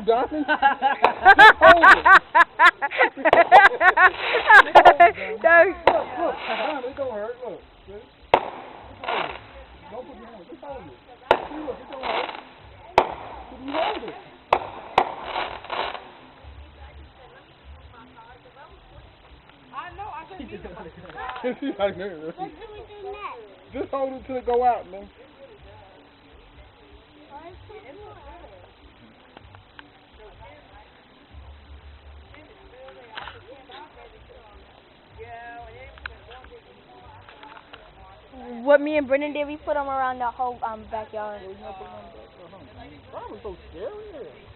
Johnson. Just hold it. Look, John, it don't hurt. Look. See? Don't put your hand. Just hold it. See, look, it don't hurt. Can you hold it? I know. I couldn't do it. She's like, man, What do we do next? just hold it till it go out, man. What me and Brendan did, we put them around the whole backyard. That was so scary.